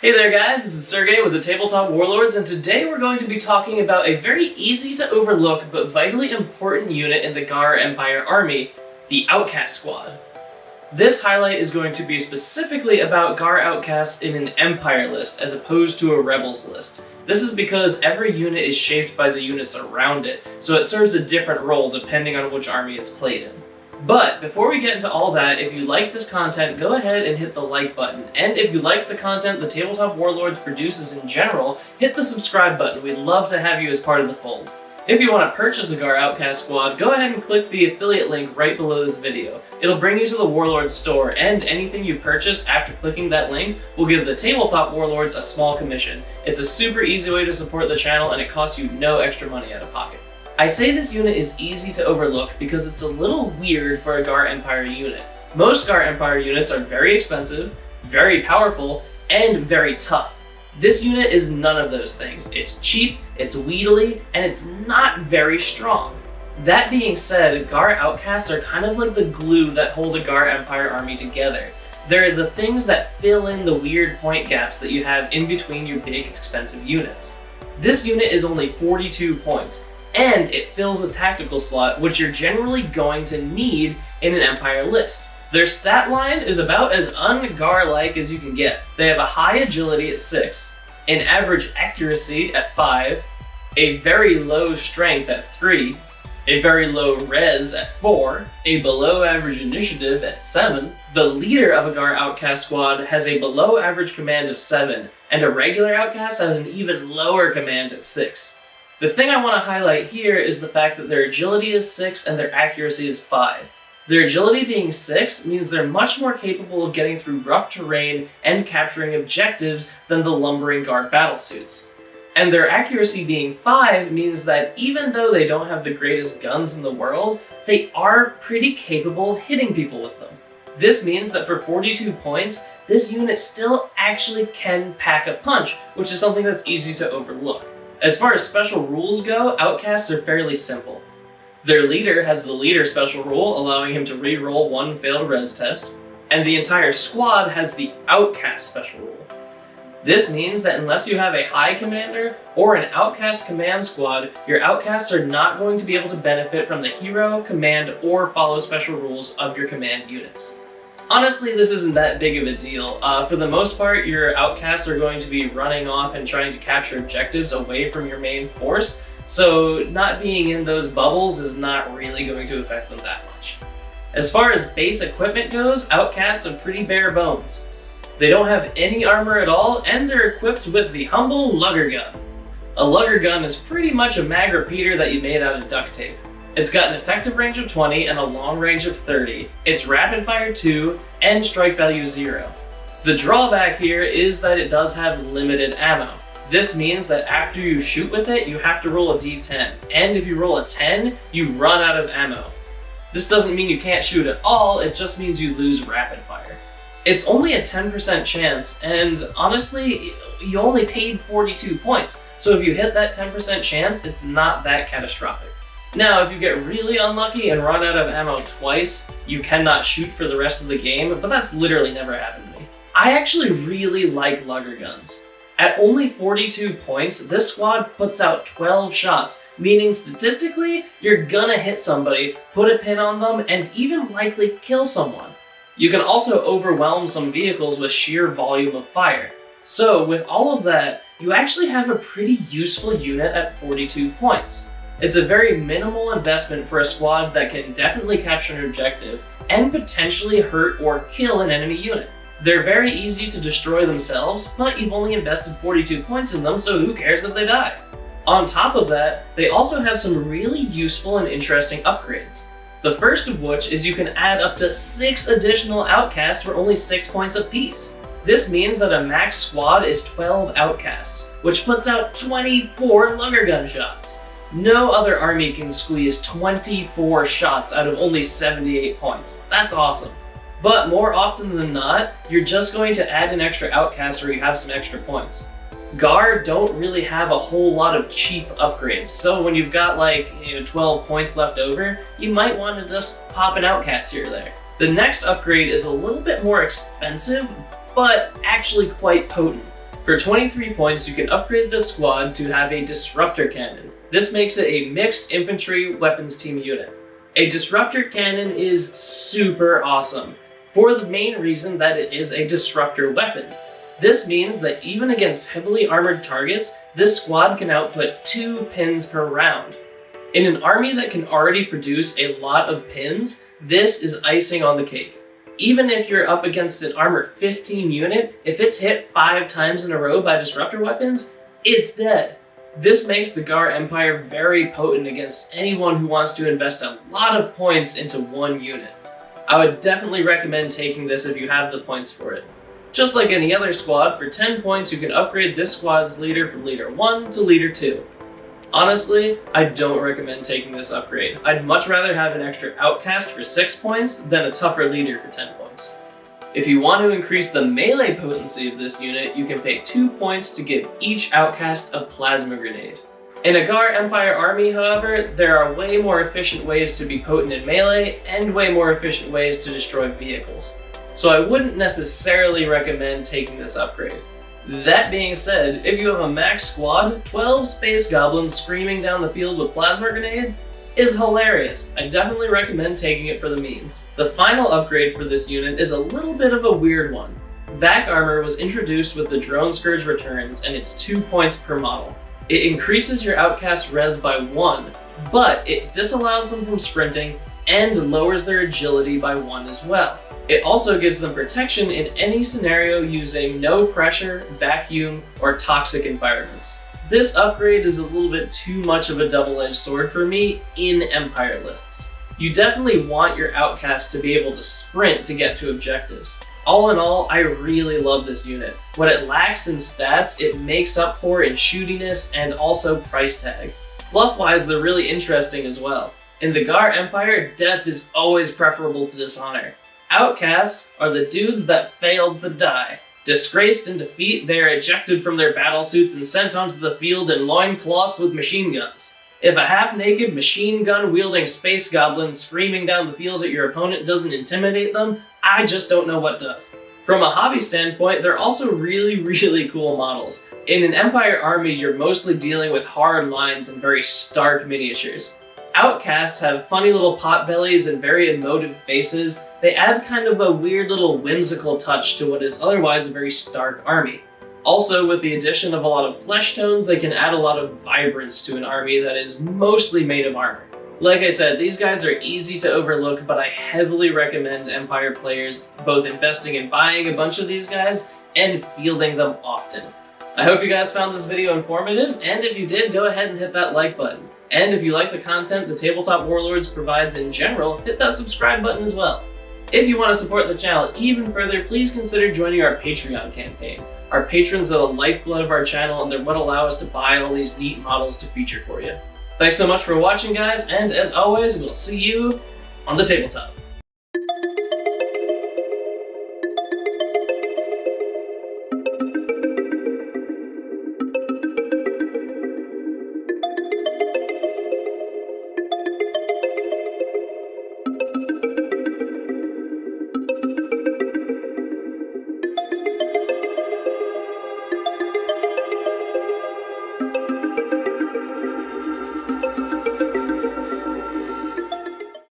Hey there guys, this is Sergey with the Tabletop Warlords, and today we're going to be talking about a very easy to overlook but vitally important unit in the Ghar Empire army, the Outcast Squad. This highlight is going to be specifically about Ghar Outcasts in an Empire list as opposed to a Rebels list. This is because every unit is shaped by the units around it, so it serves a different role depending on which army it's played in. But before we get into all that, if you like this content, go ahead and hit the like button. And if you like the content the Tabletop Warlords produces in general, hit the subscribe button. We'd love to have you as part of the fold. If you want to purchase a Ghar Outcast Squad, go ahead and click the affiliate link right below this video. It'll bring you to the Warlords store, and anything you purchase after clicking that link will give the Tabletop Warlords a small commission. It's a super easy way to support the channel, and it costs you no extra money out of pocket. I say this unit is easy to overlook because it's a little weird for a Ghar Empire unit. Most Ghar Empire units are very expensive, very powerful, and very tough. This unit is none of those things. It's cheap, it's wheedly, and it's not very strong. That being said, Ghar Outcasts are kind of like the glue that hold a Ghar Empire army together. They're the things that fill in the weird point gaps that you have in between your big expensive units. This unit is only 42 points, and it fills a tactical slot, which you're generally going to need in an Empire list. Their stat line is about as un-Ghar-like as you can get. They have a high agility at 6, an average accuracy at 5, a very low strength at 3, a very low res at 4, a below average initiative at 7. The leader of a Ghar Outcast Squad has a below average command of 7, and a regular Outcast has an even lower command at 6. The thing I want to highlight here is the fact that their agility is 6 and their accuracy is 5. Their agility being 6 means they're much more capable of getting through rough terrain and capturing objectives than the lumbering Ghar battlesuits. And their accuracy being 5 means that even though they don't have the greatest guns in the world, they are pretty capable of hitting people with them. This means that for 42 points, this unit still actually can pack a punch, which is something that's easy to overlook. As far as special rules go, Outcasts are fairly simple. Their leader has the leader special rule, allowing him to re-roll one failed res test, and the entire squad has the Outcast special rule. This means that unless you have a high commander or an Outcast command squad, your Outcasts are not going to be able to benefit from the hero, command, or follow special rules of your command units. Honestly, this isn't that big of a deal. For the most part, your Outcasts are going to be running off and trying to capture objectives away from your main force, so not being in those bubbles is not really going to affect them that much. As far as base equipment goes, Outcasts are pretty bare bones. They don't have any armor at all, and they're equipped with the humble Lugger Gun. A Lugger Gun is pretty much a mag repeater that you made out of duct tape. It's got an effective range of 20 and a long range of 30. It's rapid fire 2 and strike value 0. The drawback here is that it does have limited ammo. This means that after you shoot with it, you have to roll a d10, and if you roll a 10, you run out of ammo. This doesn't mean you can't shoot at all, it just means you lose rapid fire. It's only a 10% chance, and honestly, you only paid 42 points, so if you hit that 10% chance, it's not that catastrophic. Now, if you get really unlucky and run out of ammo twice, you cannot shoot for the rest of the game, but that's literally never happened to me. I actually really like Lugger Guns. At only 42 points, this squad puts out 12 shots, meaning statistically, you're gonna hit somebody, put a pin on them, and even likely kill someone. You can also overwhelm some vehicles with sheer volume of fire. So, with all of that, you actually have a pretty useful unit at 42 points. It's a very minimal investment for a squad that can definitely capture an objective and potentially hurt or kill an enemy unit. They're very easy to destroy themselves, but you've only invested 42 points in them, so who cares if they die? On top of that, they also have some really useful and interesting upgrades. The first of which is you can add up to 6 additional Outcasts for only 6 points apiece. This means that a max squad is 12 Outcasts, which puts out 24 Lugger Gun shots. No other army can squeeze 24 shots out of only 78 points. That's awesome. But more often than not, you're just going to add an extra Outcast where you have some extra points. Ghar don't really have a whole lot of cheap upgrades, so when you've got 12 points left over, you might want to just pop an Outcast here or there. The next upgrade is a little bit more expensive, but actually quite potent. For 23 points, you can upgrade the squad to have a disruptor cannon. This makes it a mixed infantry weapons team unit. A disruptor cannon is super awesome, for the main reason that it is a disruptor weapon. This means that even against heavily armored targets, this squad can output 2 pins per round. In an army that can already produce a lot of pins, this is icing on the cake. Even if you're up against an armor 15 unit, if it's hit 5 times in a row by disruptor weapons, it's dead. This makes the Ghar Empire very potent against anyone who wants to invest a lot of points into one unit. I would definitely recommend taking this if you have the points for it. Just like any other squad, for 10 points you can upgrade this squad's leader from leader 1 to leader 2. Honestly, I don't recommend taking this upgrade. I'd much rather have an extra outcast for 6 points than a tougher leader for 10 points. If you want to increase the melee potency of this unit, you can pay 2 points to give each outcast a plasma grenade. In a Ghar Empire army, however, there are way more efficient ways to be potent in melee and way more efficient ways to destroy vehicles. So I wouldn't necessarily recommend taking this upgrade. That being said, if you have a max squad, 12 space goblins screaming down the field with plasma grenades is hilarious. I definitely recommend taking it for the memes. The final upgrade for this unit is a little bit of a weird one. Vac armor was introduced with the Drone Scourge returns, and it's 2 points per model. It increases your outcast res by 1, but it disallows them from sprinting and lowers their agility by 1 as well. It also gives them protection in any scenario using no pressure, vacuum, or toxic environments. This upgrade is a little bit too much of a double-edged sword for me in Empire lists. You definitely want your outcast to be able to sprint to get to objectives. All in all, I really love this unit. What it lacks in stats, it makes up for in shootiness and also price tag. Fluff-wise, they're really interesting as well. In the Ghar Empire, death is always preferable to dishonor. Outcasts are the dudes that failed to die. Disgraced in defeat, they are ejected from their battlesuits and sent onto the field in loincloths with machine guns. If a half-naked, machine gun-wielding space goblin screaming down the field at your opponent doesn't intimidate them, I just don't know what does. From a hobby standpoint, they're also really cool models. In an Empire army, you're mostly dealing with hard lines and very stark miniatures. Outcasts have funny little potbellies and very emotive faces. They add kind of a weird little whimsical touch to what is otherwise a very stark army. Also, with the addition of a lot of flesh tones, they can add a lot of vibrance to an army that is mostly made of armor. Like I said, these guys are easy to overlook, but I heavily recommend Empire players both investing in buying a bunch of these guys and fielding them often. I hope you guys found this video informative, and if you did, go ahead and hit that like button. And if you like the content the Tabletop Warlords provides in general, hit that subscribe button as well. If you want to support the channel even further, please consider joining our Patreon campaign. Our patrons are the lifeblood of our channel, and they're what allow us to buy all these neat models to feature for you. Thanks so much for watching, guys, and as always, we'll see you on the tabletop.